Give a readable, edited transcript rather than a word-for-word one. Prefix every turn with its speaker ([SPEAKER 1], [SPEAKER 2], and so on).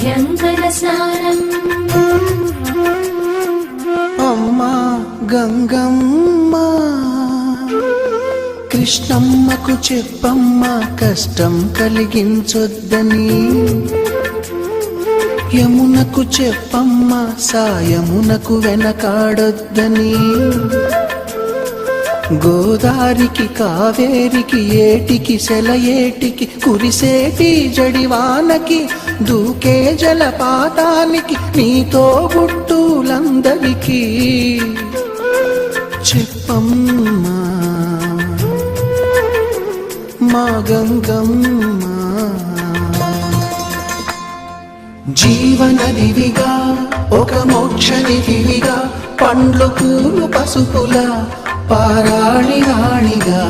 [SPEAKER 1] అభ్యంకర స్నానం
[SPEAKER 2] అమ్మా గంగమ్మ కృష్ణమ్మకు చెప్పమ్మా కష్టం కలిగించొద్దని యమునకు చెప్పమ్మా సాయమునకు వెనకాడొద్దని గోదారికి కావేరికి ఏటికి సెలయేటికి కురిసేటి జడివానకి దూకే జలపాతానికి నీతో గుట్టులందరికీ చెప్పమ్మా మా గంగమ్మ జీవనదివిగా ఒక మోక్షనిధివిగా పండ్లు పూలు పసుపుల పారాణి రాణిగా